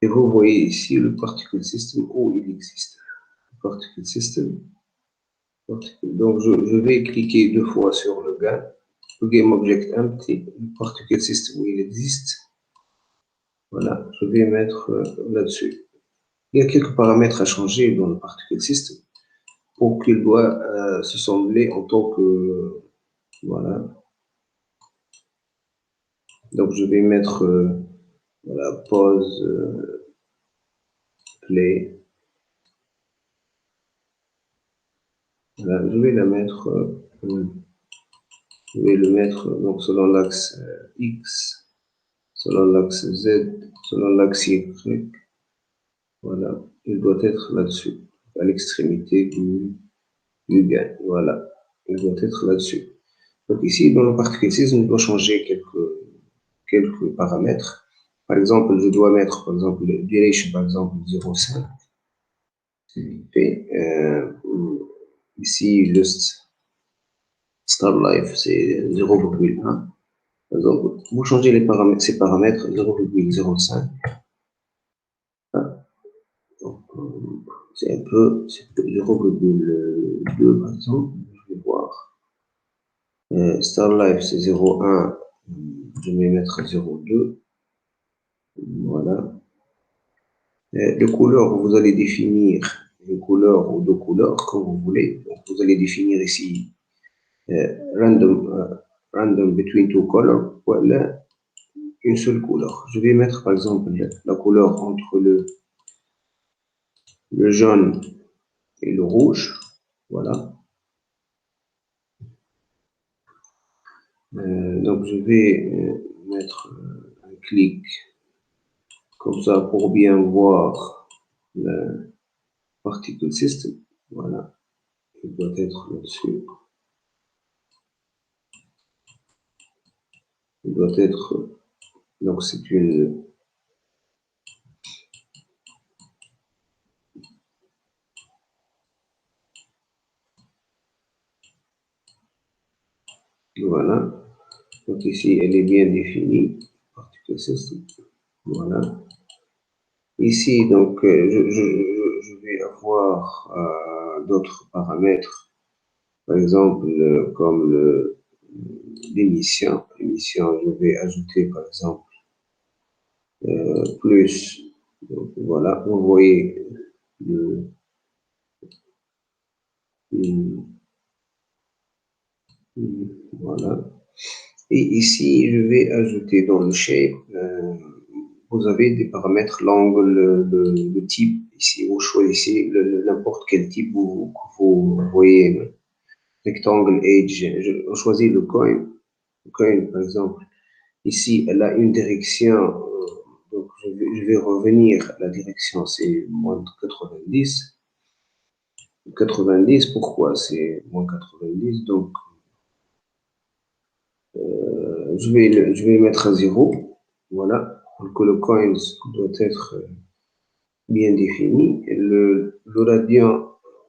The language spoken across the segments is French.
Et vous voyez ici le particle system où il existe. Le particle system. Donc, je vais cliquer 2 fois sur le gain. Le game object empty, le particle system où il existe. Voilà, je vais mettre là-dessus. Il y a quelques paramètres à changer dans le particle system pour qu'il doit se sembler en tant que... Voilà. Donc, je vais mettre voilà, pause, play. Voilà, je vais la mettre... je vais le mettre donc, selon l'axe X, selon l'axe Z, selon l'axe Y. Voilà, il doit être là-dessus, à l'extrémité du gain. Voilà, il doit être là-dessus. Donc ici, dans le particle system, on doit changer quelques paramètres. Par exemple, je dois mettre, par exemple, le duration, par exemple, 0,5. Et ici, juste start life, c'est 0,1. Par exemple, vous changez les paramètres, ces paramètres 0,05. C'est un peu 0,2 par exemple. Je vais voir. Start life, c'est 0,1. Je vais mettre 0,2. Voilà. Les couleurs, vous allez définir une couleur ou 2 couleurs, comme vous voulez. Donc, vous allez définir ici random between 2 colors, voilà, une seule couleur. Je vais mettre par exemple la couleur entre le jaune et le rouge, voilà. Donc je vais mettre un clic comme ça pour bien voir le particle system, voilà. Il doit être là-dessus. Il doit être, donc c'est une... Voilà. Donc ici, elle est bien définie. Particle system. Voilà. Ici, donc, je vais avoir d'autres paramètres. Par exemple, comme l'émission. L'émission, je vais ajouter, par exemple, plus. Donc, voilà, vous voyez voilà. Et ici, je vais ajouter dans le shape, vous avez des paramètres, l'angle, le type. Ici, vous choisissez n'importe quel type vous voyez. Rectangle, edge. On choisit le coin. Le coin, par exemple, ici, elle a une direction. Donc, je vais revenir. La direction, c'est moins 90. 90, pourquoi c'est moins 90? Donc, je vais mettre à 0. Voilà. Pour que le coin doit être bien défini. Le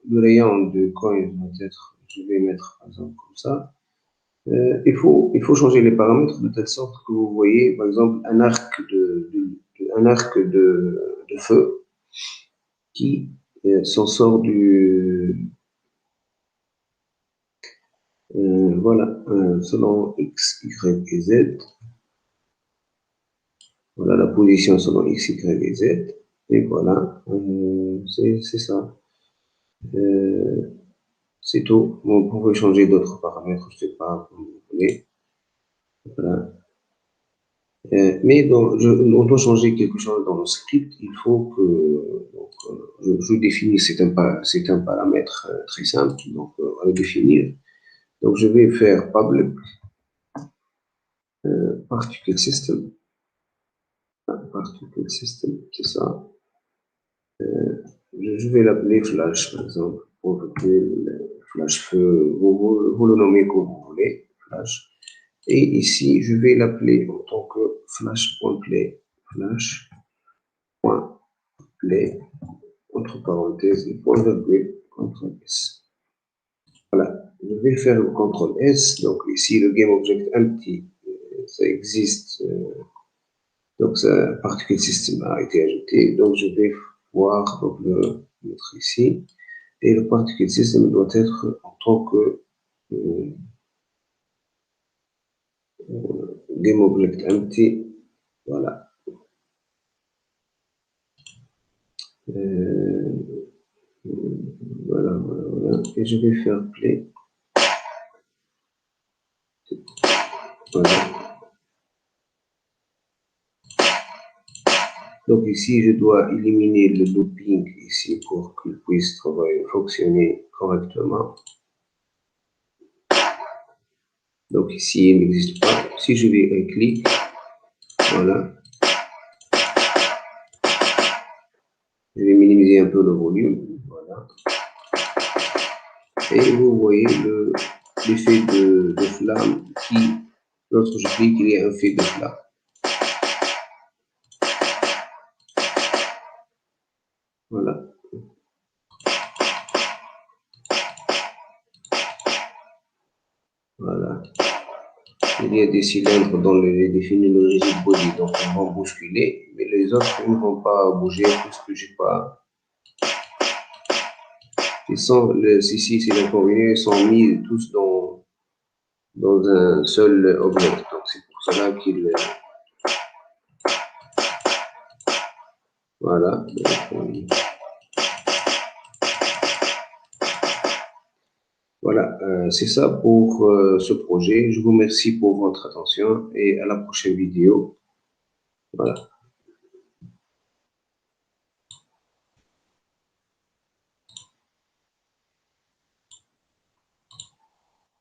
rayon du coin doit être, je vais mettre par exemple comme ça. Il faut changer les paramètres de telle sorte que vous voyez, par exemple, un arc de feu qui s'en sort voilà, selon X, Y et Z. Voilà la position selon X, Y et Z. Et voilà, c'est ça. C'est tout. Vous pouvez changer d'autres paramètres, je ne sais pas, comme vous voulez. Voilà. Mais on doit changer quelque chose dans le script. Il faut que donc, je définis, c'est un paramètre très simple, donc à le définir. Donc je vais faire public particle system. Particle system, c'est ça. Je vais l'appeler flash, par exemple, pour flash feu, vous le nommez comme vous voulez, flash. Et ici, je vais l'appeler en tant que flash.play, flash.play, entre parenthèses, et point virgule, CTRL S. Voilà, je vais faire le CTRL S. Donc ici, le GameObject empty, ça existe Donc, ça, particle system a été ajouté. Donc, je vais voir, donc, le mettre ici. Et le particle system doit être en tant que demo-object empty. Voilà. Voilà, voilà, voilà. Et je vais faire play. Voilà. Donc ici, je dois éliminer le looping ici pour qu'il puisse travailler, fonctionner correctement. Donc ici, il n'existe pas. Si je vais un clic, voilà. Je vais minimiser un peu le volume, voilà. Et vous voyez l'effet de flamme qui, lorsque je clique, il y a un effet de flamme. Voilà. Voilà. Il y a des cylindres dans les définis le rigid body, donc ils vont bousculer, mais les autres ne vont pas bouger puisque j'ai pas. Ils sont, ici, c'est l'inconvénient, ils sont mis tous dans un seul objet. Donc c'est pour cela qu'ils. Voilà. Voilà, c'est ça pour ce projet. Je vous remercie pour votre attention et à la prochaine vidéo. Voilà.